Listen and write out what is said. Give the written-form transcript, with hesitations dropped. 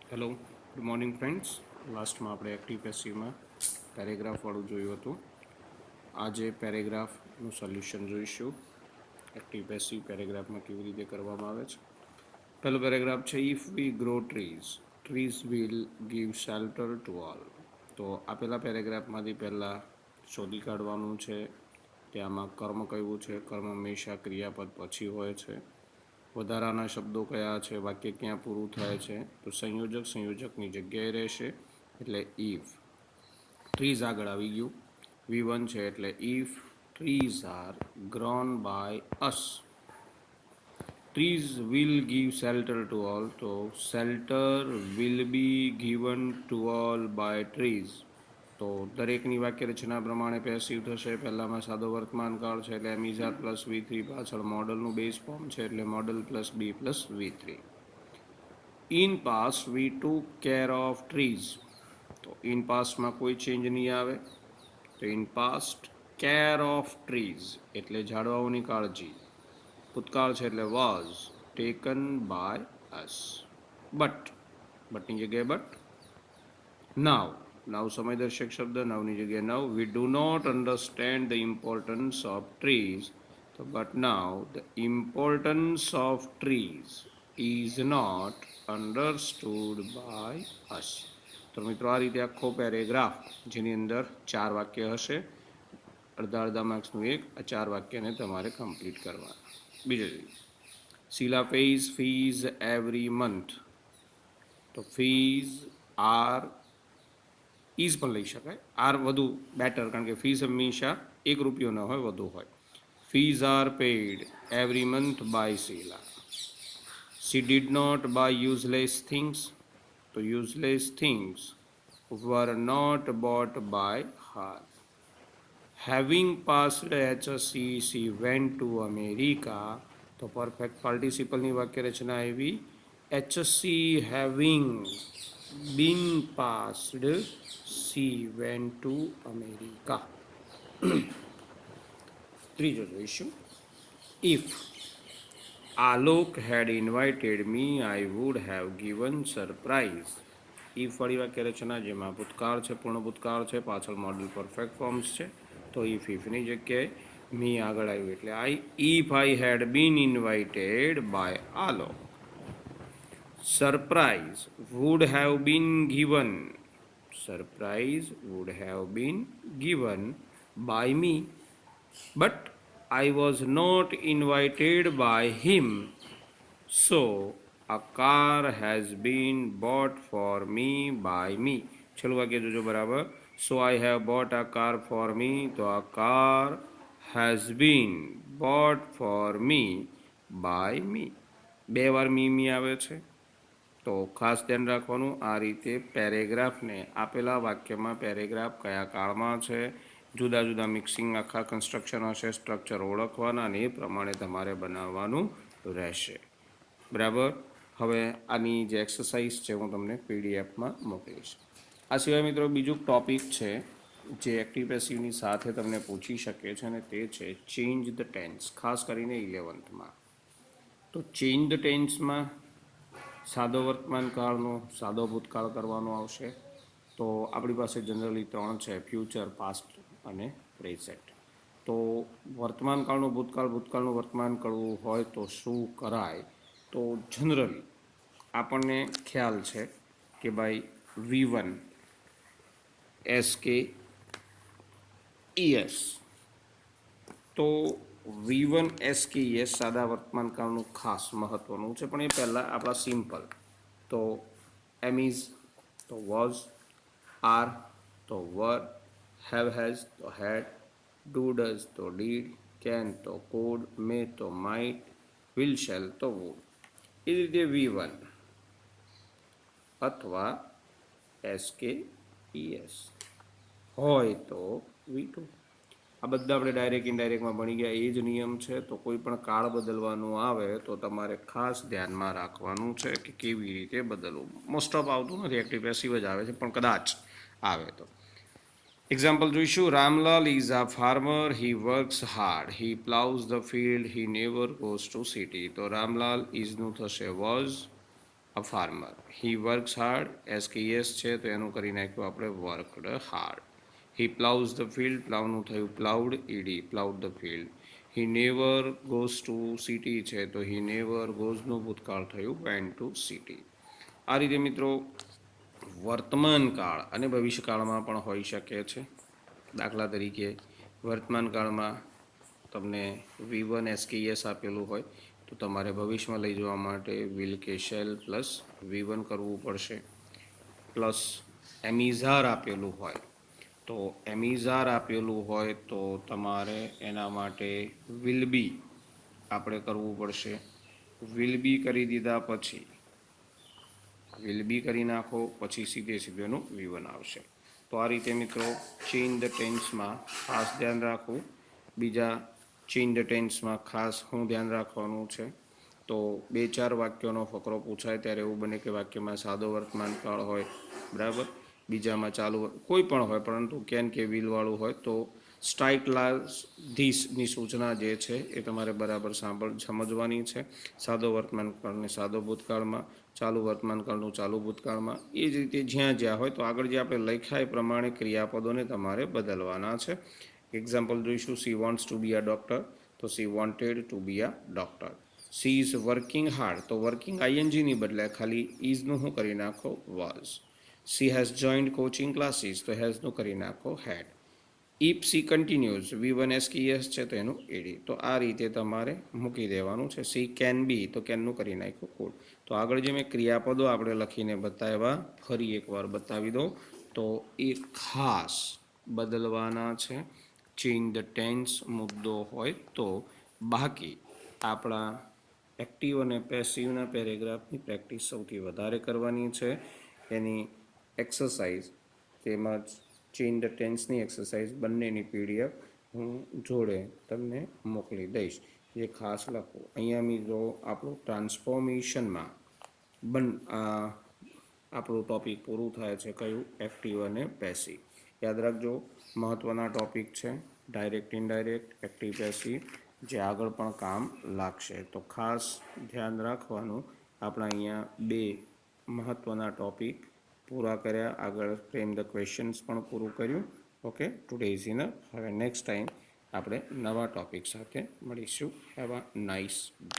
Hello, good morning friends. લાસ્ટમાં આપણે active પેસિવમાં પેરેગ્રાફવાળું જોયું હતું. આજે પેરેગ્રાફનું સોલ્યુશન જોઈશું. એક્ટિવ પેસિવ પેરેગ્રાફમાં કેવી રીતે કરવામાં આવે છે. પહેલો પેરેગ્રાફ છે, if V grow trees will give shelter to all. તો આપેલા પેરેગ્રાફમાંથી પહેલાં શોધી કાઢવાનું છે ત્યાંમાં કર્મ કયું છે. કર્મ હંમેશા ક્રિયાપદ પછી હોય છે. વધારાના શબ્દો કયા છે, વાક્ય ક્યાં પૂરું થાય છે, તો સંયોજકની જગ્યાએ રહેશે એટલે ઇફ. ટ્રીઝ આગળ આવી ગયું, V1 છે એટલે if trees are grown by us. Trees will give shelter to all, તો shelter will be given to all by trees. તો દરેકની વાક્ય રચના પ્રમાણે પેસિવ થશે. પહેલામાં સાદો વર્તમાન કાળ છે એટલે એમ ઇઝ આર પ્લસ V3, પાછળ મોડલનું બેઝ ફોર્મ છે એટલે modal plus be plus V3. In past we took care of trees, તો ઇન પાસ્ટમાં કોઈ ચેન્જ નહીં આવે, તો in past care of trees એટલે ઝાડવાઓની કાળજી. ભૂતકાળ છે એટલે વોઝ ટેકન બાય અસ. બટની જગ્યાએ બટ. નાવ સમયદર્શક શબ્દ, નાવની જગ્યાએ નવ. We do not understand the importance of trees, તો but now the importance of trees is not understood by us. તો મિત્રો આ રીતે આખો પેરેગ્રાફ જેની અંદર 4 વાક્ય હશે, અડધા માર્ક્સનું એક, આ 4 વાક્યને તમારે કમ્પ્લીટ કરવાના. બીજો જોઈએ, શીલા પેઇઝ ફીઝ એવરી મંથ. તો ફીઝ આર ઇઝ પણ લઈ શકાય, આર વધુ બેટર, કારણ કે ફીઝ હંમેશા ₹1 ન હોય, વધુ હોય. Fees are paid every month by Sheela. She did not buy useless things, તો useless things were not bought by her. Having passed HSC, she went to America. તો પરફેક્ટ પાર્ટિસિપલની વાક્ય રચના આવી, HSC having been passed, she went to America. ત્રીજો જોઈશું, if Alok had invited me, I would have given surprise. If વાળી વાક્ય રચના જેમાં ભૂતકાળ છે, પૂર્ણ ભૂતકાળ છે, પાછળ મોડલ પરફેક્ટ ફોર્મ્સ છે, તો ઇફની જગ્યાએ મી આગળ આવ્યું એટલે I. If I had been invited by Alok, surprise would have been given. Surprise would have been given by me, but I was not invited by him, so a car has been bought for me by me. છેલ્લું વાક્ય જોજો બરાબર. So I have bought a car for me, તો a car has been bought for me by me. 2 વાર મી આવે છે, તો ખાસ ધ્યાન રાખવાનું. આ રીતે પેરેગ્રાફને આપેલા વાક્યમાં પેરેગ્રાફ કયા કાળમાં છે, જુદા જુદા મિક્સિંગ આખા કન્સ્ટ્રક્શન હશે, સ્ટ્રક્ચર ઓળખવાના અને એ પ્રમાણે તમારે બનાવવાનું રહેશે. બરાબર. હવે આની જે એક્સરસાઇઝ છે હું તમને પીડીએફમાં મોકલીશ. આ સિવાય મિત્રો બીજું ટોપિક છે જે એક્ટિવ પેસિવની સાથે તમને પૂછી શકે છે અને તે છે ચેન્જ ધ ટેન્સ, ખાસ કરીને 11th. તો ચેન્જ ધ ટેન્સમાં સાદો વર્તમાન કાળનો સાદો ભૂતકાળ કરવાનો આવશે. તો આપણી પાસે જનરલી 3 છે, ફ્યુચર, પાસ્ટ અને પ્રેઝન્ટ. તો વર્તમાન કાળનું ભૂતકાળનું વર્તમાન કરવું હોય તો શું કરાય, તો જનરલી આપણને ખ્યાલ છે કે ભાઈ V1 SKES, તો V1 SKES સાદા વર્તમાન કાળનું ખાસ મહત્વનું છે, પણ એ પહેલાં આપણા સિમ્પલ. તો એમ ઇઝ તો વોઝ, આર તો વર, હેવ હેઝ તો હેડ, ડુ ડઝ તો ડીડ, કેન તો કોડ, મે તો માઇટ, વિલ શેલ તો વુડ. એ રીતે V1 અથવા SKES હોય તો V2. આ બધા આપણે ડાયરેક્ટ ઇનડાયરેક્ટમાં ભણી ગયા, એ જ નિયમ છે. તો કોઈ પણ કાળ બદલવાનું આવે તો તમારે ખાસ ધ્યાનમાં રાખવાનું છે કે કેવી રીતે બદલવું. મોસ્ટ ઓફ આવતું નથી, એક્ટિવ પેસિવ જ આવે છે, પણ કદાચ આવે તો. એક્ઝામ્પલ જોઈશું, Ramlal is a farmer, he works hard, he ploughs the field, he never goes to city. તો રામલાલ ઇઝનું થશે was, a farmer. He works hard, S કે યસ છે તો એનું કરી નાખ્યું આપણે worked hard. He ploughs the field, પ્લાવનું થયું ploughed, ED ploughed the field. He never goes to city છે તો હી નેવર ગોઝનું ભૂતકાળ થયું વેન્ટ ટુ સિટી. આ રીતે મિત્રો વર્તમાન કાળ અને ભવિષ્યકાળમાં પણ હોઈ શકે છે. દાખલા તરીકે વર્તમાન કાળમાં તમને V1 SKS આપેલું હોય તો તમારે ભવિષ્યમાં લઈ જવા માટે વિલ કે શેલ પ્લસ V1 કરવું પડશે. પ્લસ એમિઝાર આપેલું હોય તો એમિઝાર આપેલું હોય તો તમારે એના માટે વિલ બી આપણે કરવું પડશે. વિલ બી કરી દીધા પછી વિલ બી કરી નાખો પછી સીધેનું V1 આવશે. તો આ રીતે મિત્રો ચેઇન ધ ટેન્સમાં ખાસ ધ્યાન રાખવું. બીજા ચેઇન ધ ટેન્સમાં ખાસ શું ધ્યાન રાખવાનું છે તો 2-4 વાક્યોનો ફકરો પૂછાય ત્યારે એવું બને કે વાક્યમાં સાદો વર્તમાન કાળ હોય, બરાબર, બીજામાં ચાલુ કોઈ પણ હોય પરંતુ કેન કે વિલવાળું હોય તો સ્ટ્રાઇક લાસ્ટ ધીસની સૂચના જે છે એ તમારે બરાબર સમજવાની છે. સાદો વર્તમાન કાળને સાદો ભૂતકાળમાં, ચાલુ વર્તમાન કાળનું ચાલુ ભૂતકાળમાં, એ જ રીતે જ્યાં હોય તો આગળ જે આપણે લખ્યા એ પ્રમાણે ક્રિયાપદોને તમારે બદલવાના છે. એક્ઝામ્પલ જોઈશું. She wants to be a doctor તો she wanted to be a doctor. She is working hard તો વર્કિંગ આઈએનજીની બદલે ખાલી ઇઝનું શું કરી નાખો was. She has joined coaching classes તો હેઝનું કરી નાખો had. If she continues V1 SKS છે તો એનું એડી. તો આ રીતે તમારે મૂકી દેવાનું છે. સી કેન બી તો કેનનું કરી નાખ્યું કુડ. તો આગળ જે મેં ક્રિયાપદો આપણે લખીને બતાવ્યા ફરી એકવાર બતાવી દો તો એ ખાસ બદલવાના છે. ચેન્જ ધ ટેન્સ મુદ્દો હોય તો. બાકી આપણા એક્ટિવ અને પેસિવના પેરેગ્રાફની પ્રેક્ટિસ સૌથી વધારે કરવાની છે. એની એક્સરસાઇઝ તેમજ ચેન્જ ધ ટેન્સની એક્સરસાઇઝ બંનેની PDF હું જોડે તમને મોકલી દઈશ. જે ખાસ લખો. અહીંયા મિત્રો આપણું ટ્રાન્સફોર્મેશનમાં આપણું ટૉપિક પૂરું થાય છે. કયું? એક્ટિવ અને પેસિવ. યાદ રાખજો મહત્ત્વના ટૉપિક છે ડાયરેક્ટ ઇનડાયરેક્ટ, એક્ટિવ પેસિવ, જે આગળ પણ કામ લાગશે. તો ખાસ ધ્યાન રાખવાનું. આપણા અહીંયા 2 મહત્ત્વના ટૉપિક પૂરા કર્યા. આગળ ફ્રેમ ધ ક્વેશ્ચન્સ પણ પૂરું કર્યું. Okay, today is enough. હવે નેક્સ્ટ ટાઈમ આપણે નવા ટૉપિક સાથે મળીશું. Have a nice day.